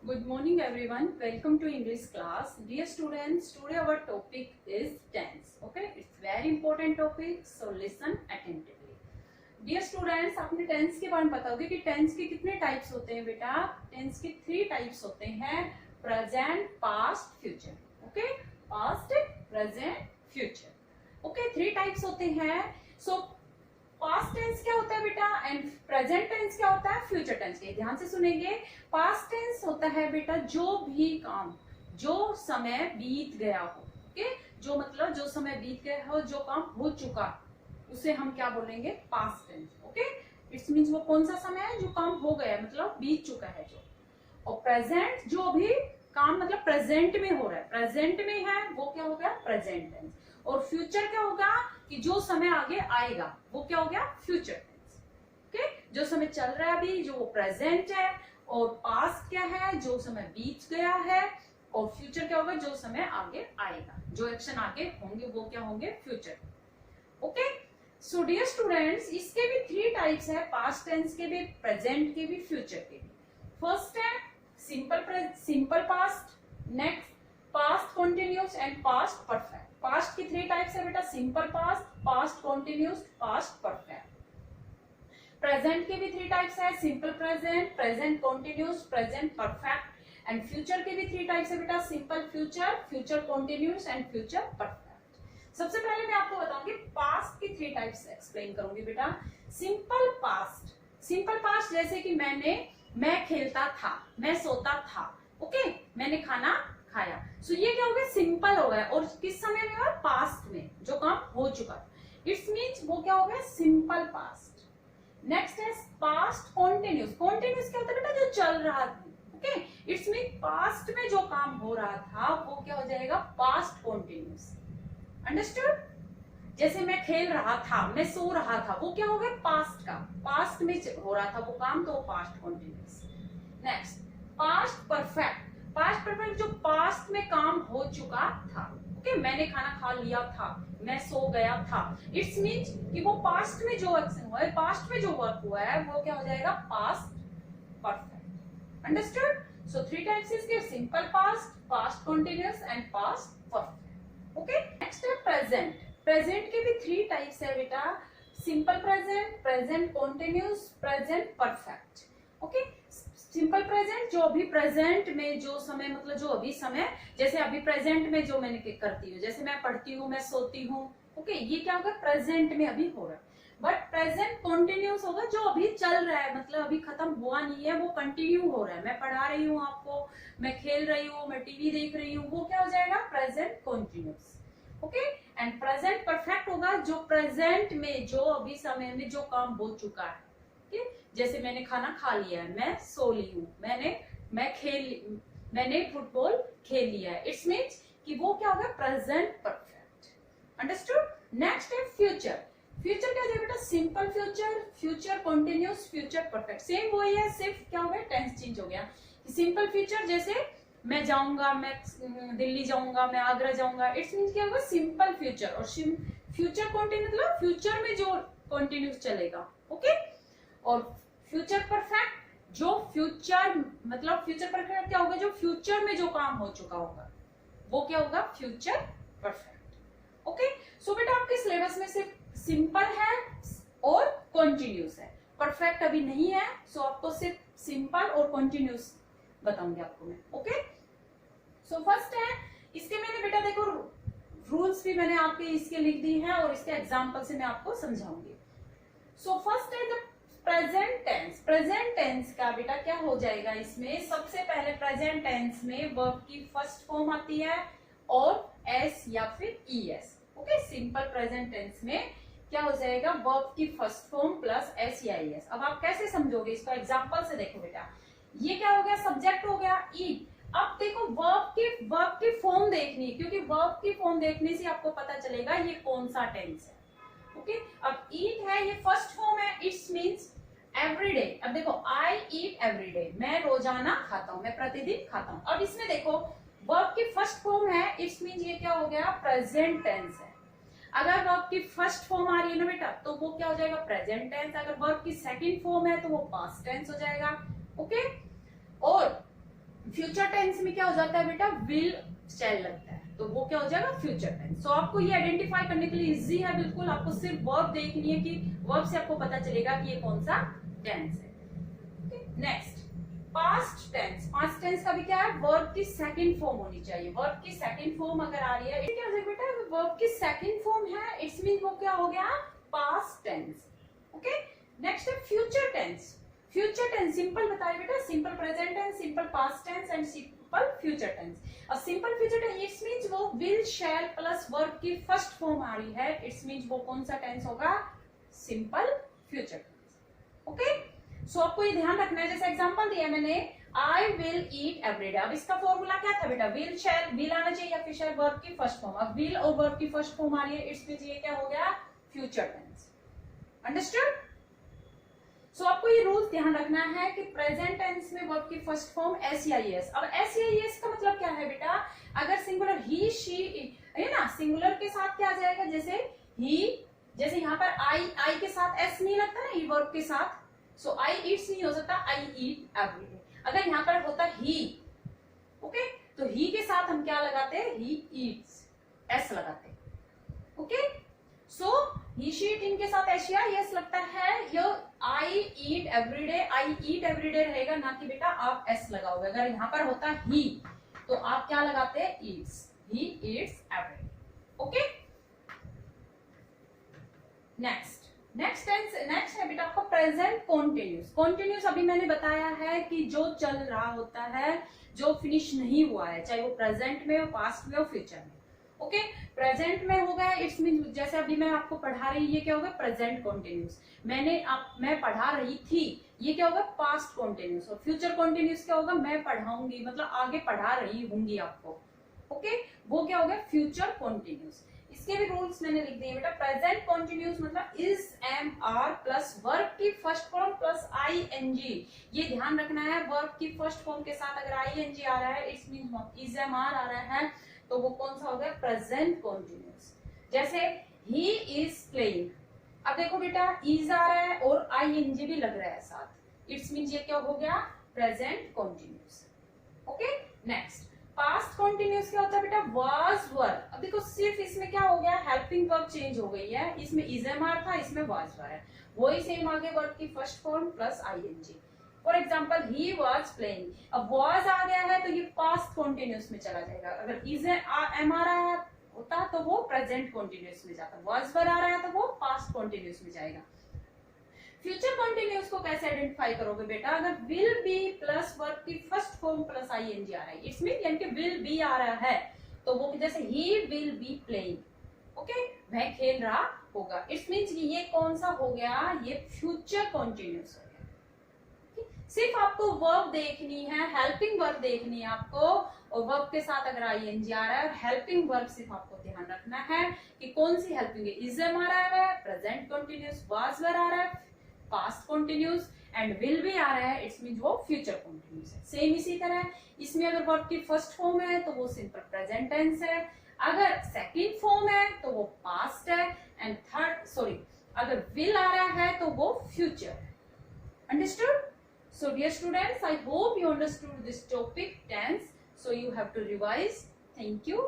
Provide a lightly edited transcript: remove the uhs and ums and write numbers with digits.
Good morning everyone. Welcome to English class. Dear students, today our topic is tense. Okay, it's very important topic. So listen attentively. Dear students, आपने tense के बारे में पता होगा कि tense के कितने टाइप्स होते हैं बेटा? टेंस के 3 टाइप्स होते हैं, present, past, future. Okay, past, present, future. Okay, 3 types होते हैं. सो पास्ट टेंस क्या होता है बेटा एंड प्रेजेंट टेंस क्या होता है, फ्यूचर टेंस. के ध्यान से सुनेंगे. पास्ट टेंस होता है बेटा जो भी काम जो समय बीत गया हो. ओके, जो मतलब जो समय बीत गया हो, जो काम हो चुका, उसे हम क्या बोलेंगे, past tense. Okay, it's means वो कौन सा समय है जो काम हो गया, मतलब बीत चुका है जो. और प्रेजेंट जो भी काम मतलब प्रेजेंट में हो रहा है, प्रेजेंट में है, वो क्या हो गया, प्रेजेंट टेंस. और फ्यूचर क्या होगा कि जो समय आगे आएगा वो क्या हो गया, फ्यूचर टेंस. ओके, जो समय चल रहा है अभी जो वो प्रेजेंट है. और पास्ट क्या है, जो समय बीत गया है. और फ्यूचर क्या होगा, जो समय आगे आएगा, जो एक्शन आगे होंगे वो क्या होंगे, future. Okay, so dear students, इसके भी 3 टाइप्स है, पास्ट टेंस के भी, प्रेजेंट के भी, फ्यूचर के भी. फर्स्ट है simple past, next past continuous and past perfect. Past की 3 टाइप्स है बेटा, simple past, past continuous, past perfect. Present के भी 3 टाइप्स है, simple present, present continuous, present perfect. And future के भी 3 टाइप्स है बेटा, simple future, future continuous and future perfect. सबसे पहले मैं आपको बताऊंगी पास्ट की 3 टाइप्स एक्सप्लेन करूंगी बेटा. Simple past. सिंपल पास्ट जैसे कि मैं खेलता था, मैं सोता था. ओके, मैंने खाना खाया. सो ये क्या हो गया, सिंपल हो गया. और किस समय में हुआ, पास्ट में, जो काम हो चुका. इट्स मीन्स वो क्या हो गया, सिंपल पास्ट. नेक्स्ट है पास्ट कॉन्टिन्यूस. कॉन्टिन्यूस क्या होता है बेटा, जो चल रहा था. ओके, इट्स मीन पास्ट में जो काम हो रहा था वो क्या हो जाएगा, पास्ट कॉन्टिन्यूस. अंडरस्टूड. जैसे मैं खेल रहा था, मैं सो रहा था, वो क्या हो गया, पास्ट का, पास्ट में हो रहा था वो काम, तो past continuous. Next past perfect. Past perfect जो पास्ट में काम हो चुका था. ओके, मैंने खाना खा लिया था, मैं सो गया था. इट्स मीन्स कि वो पास्ट में जो एक्शन हुआ है, पास्ट में जो वर्क हुआ है वो क्या हो जाएगा, पास्ट परफेक्ट. अंडरस्टूड. सो 3 टाइप्स इसके, simple past, past continuous and past perfect. Okay, next है प्रेजेंट. प्रेजेंट के भी 3 टाइप्स है बेटा, simple present, present continuous, present perfect. Okay, simple present जो अभी प्रेजेंट में जो समय मतलब जो अभी समय, जैसे अभी प्रेजेंट में जो मैंने करती हूँ, जैसे मैं पढ़ती हूँ, मैं सोती हूँ. ओके, ये क्या होगा, प्रेजेंट में अभी हो रहा है. बट प्रेजेंट कंटिन्यूअस होगा जो अभी चल रहा है, मतलब अभी खत्म हुआ नहीं है, वो कंटिन्यू हो रहा है. मैं पढ़ा रही हूँ आपको, मैं खेल रही हूँ, मैं टीवी देख रही हूँ, वो क्या हो जाएगा, present continuous. Okay, and present perfect होगा जो प्रेजेंट में जो अभी समय में जो काम हो चुका है. ओके, जैसे मैंने खाना खा लिया है, मैं सो ली हूँ, मैंने फुटबॉल खेल लिया है. इट्स मीन्स कि वो क्या होगा, प्रेजेंट परफेक्ट. अंडरस्टूड. नेक्स्ट है फ्यूचर. फ्यूचर क्या है बेटा, simple future, future continuous, future perfect. Same वही है, सिर्फ क्या हो गया, टेंस चेंज हो गया. सिंपल फ्यूचर जैसे मैं जाऊंगा, मैं दिल्ली जाऊंगा, मैं आगरा जाऊंगा. इट्स मीन्स क्या होगा, सिंपल फ्यूचर. और फ्यूचर कंटिन्यू मतलब फ्यूचर में जो कंटिन्यूस चलेगा. ओके, और फ्यूचर परफेक्ट जो फ्यूचर मतलब फ्यूचर परफेक्ट क्या होगा, जो फ्यूचर में जो काम हो चुका होगा वो क्या होगा, फ्यूचर परफेक्ट. ओके, सो बेटा आपके सिलेबस में सिर्फ सिंपल है और कंटिन्यूस है, परफेक्ट अभी नहीं है. सो आपको सिर्फ सिंपल और कंटिन्यूस बताऊंगी आपको मैं. ओके, सो फर्स्ट है, इसके मैंने बेटा देखो रूल्स भी मैंने आपके इसके लिख दी हैं और इसके एग्जांपल से मैं आपको समझाऊंगी. सो फर्स्ट है the present tense. Present tense का बेटा क्या हो जाएगा, इसमें सबसे पहले प्रेजेंट टेंस में वर्ब की फर्स्ट फॉर्म आती है और एस या फिर ES. Okay, simple present tense में क्या हो जाएगा, वर्ब की फर्स्ट फॉर्म प्लस एस या ईएस. अब आप कैसे समझोगे इसको, एग्जांपल से देखो बेटा. ये क्या हो गया, सब्जेक्ट हो गया ईट. अब देखो वर्ब की फॉर्म देखनी, क्योंकि वर्ब की फॉर्म देखने से आपको पता चलेगा ये कौन सा टेंस है. ओके, अब ईट है, ये फर्स्ट फॉर्म है. It's means everyday. अब देखो आई ईट एवरीडे, मैं रोजाना खाता हूं, मैं प्रतिदिन खाता हूं. अब इसमें देखो वर्ब की फर्स्ट फॉर्म है, इट्स मींस ये क्या हो गया, प्रेजेंट टेंस है. अगर वर्ब की फर्स्ट फॉर्म आ रही है ना बेटा, तो वो क्या हो जाएगा, प्रेजेंट टेंस. अगर वर्ब की सेकंड फॉर्म है तो वो पास्ट टेंस हो जाएगा. ओके, और फ्यूचर टेंस में क्या हो जाता है बेटा, विल शैल लगता है, तो वो क्या हो जाएगा फ्यूचर टेंस। सो आपको ये आइडेंटिफाई करने के लिए इजी है बिल्कुल, आपको सिर्फ वर्ब देखनी है कि वर्ब से आपको पता चलेगा कि ये कौन सा टेंस है। Next past tense. Past tense का भी क्या है, वर्ब की सेकंड फॉर्म होनी चाहिए। वर्ब की सेकंड फॉर्म अगर आ रही है, क्या हो जाएगा बेटा, वर्ब की सेकंड फॉर्म है, इट्स मीन वो क्या हो गया, पास्ट टेंस। ओके, नेक्स्ट है future tense. Future tense simple बताइए बेटा, simple present tense, simple past tense and simple future tense. और simple future tense it's means वो विल शैल प्लस वर्ब की फर्स्ट फॉर्म आ रही है, इट्स मींस वो कौन सा टेंस होगा, simple future tense. Okay, so आपको ये ध्यान रखना है, जैसे एग्जांपल दिया मैंने, आई विल ईट एवरीडे। अब इसका फॉर्मूला क्या था बेटा, विल शैल, विल आना चाहिए या फिर शैल वर्ब की फर्स्ट फॉर्म। अब विल और वर्ब की फर्स्ट फॉर्म आ रही है, इट्स मींस ये क्या हो गया, फ्यूचर टेंस। अंडरस्टूड? सो आपको ये रूल्स ध्यान रखना है कि प्रेजेंट टेंस में वर्ब की फर्स्ट फॉर्म एस। अब एस का मतलब क्या है बेटा, अगर सिंगुलर ही शी है ना, सिंगुलर के साथ क्या आ जाएगा, जैसे ही, जैसे यहाँ पर आई के साथ एस नहीं लगता ना, ये वर्ब के साथ, सो आई ईट्स नहीं हो सकता, आई ईट एवरीडे। अगर यहाँ पर होता ही, ओके, तो ही के साथ हम क्या लगाते हैं, ही ईट्स, एस लगाते हैं। Okay, so he she it इनके साथ एशिया यस लगता है, यो आई ईट एवरीडे, आई ईट एवरीडे रहेगा, ना कि बेटा आप एस लगाओगे। अगर यहाँ पर होता ही तो आप क्या लगाते हैं, Yeats, he eats everyday. Okay, next है बेटा आपका प्रेजेंट कॉन्टिन्यूस। कॉन्टिन्यूस अभी मैंने बताया है कि जो चल रहा होता है, जो फिनिश नहीं हुआ है, चाहे वो प्रेजेंट में हो, पास्ट में हो, फ्यूचर में। ओके, प्रेजेंट में हो गया, इट्स मीन जैसे अभी मैं आपको पढ़ा रही, ये क्या होगा, प्रेजेंट कॉन्टिन्यूस। मैं पढ़ा रही थी, ये क्या होगा, पास्ट कॉन्टिन्यूस। और फ्यूचर कॉन्टिन्यूस क्या होगा, मैं पढ़ाऊंगी, मतलब आगे पढ़ा रही हूंगी आपको। ओके, वो क्या होगा, फ्यूचर कॉन्टिन्यूस। इसके भी रूल्स मैंने लिख दिए बेटा। प्रेजेंट कॉन्टिन्यूस मतलब is am are plus verb की first form plus I N G. ये ध्यान रखना है, वर्ब की फर्स्ट फॉर्म के साथ अगर आई एन जी आ रहा है, it's mean is am are आ रहा है, तो वो कौन सा हो गया, प्रेजेंट कॉन्टिन्यूस। जैसे ही इज प्लेइंग, अब देखो बेटा इज आ रहा है और आई एन जी भी लग रहा है साथ, इट्स मीन ये क्या हो गया, present continuous. Okay, next past continuous क्या होता है बेटा, वाज वर। अब देखो सिर्फ इसमें क्या हो गया, हेल्पिंग वर्ब चेंज हो गई है, इसमें इज एम आर था, इसमें वाज वर है, वही सेम आगे वर्ब की first form plus I N G. For example he was playing, अब वॉज आ गया है तो ये पास्ट कॉन्टिन्यूस में चला जाएगा। अगर इज एम आ रहा होता तो वो प्रेजेंट कॉन्टिन्यूस में जाता, वॉज पर आ रहा है तो वो पास्ट कॉन्टिन्यूस में जाएगा। फ्यूचर कॉन्टिन्यूस को कैसे आइडेंटिफाई करोगे बेटा, अगर विल बी प्लस वर्ब की first form plus I N G आ रहा है, इट्स मीन यानी कि विल बी आ रहा है, तो वो जैसे he will be playing, okay, वह खेल रहा होगा, इट्स मीन ये कौन सा हो गया, ये फ्यूचर कॉन्टिन्यूस हो गया। सिर्फ आपको वर्ब देखनी है, हेल्पिंग वर्ब देखनी है आपको, और वर्ब के साथ अगर आई एन जी आ रहा है, हेल्पिंग वर्ब सिर्फ आपको ध्यान रखना है कि कौन सी हेल्पिंग है, इज एम आ रहा है, प्रेजेंट कॉन्टिन्यूस, वाज वर आ रहा है, पास्ट कॉन्टिन्यूस, एंड विल भी आ रहा है, इट्स मीन वो फ्यूचर कॉन्टिन्यूस है। सेम इसी तरह इसमें अगर वर्ब की फर्स्ट फॉर्म है तो वो सिंपल प्रेजेंट टेंस है, अगर सेकंड फॉर्म है तो वो पास्ट है, एंड अगर विल आ रहा है तो वो फ्यूचर है। Understood? So dear students, I hope you understood this topic tense. So you have to revise. Thank you.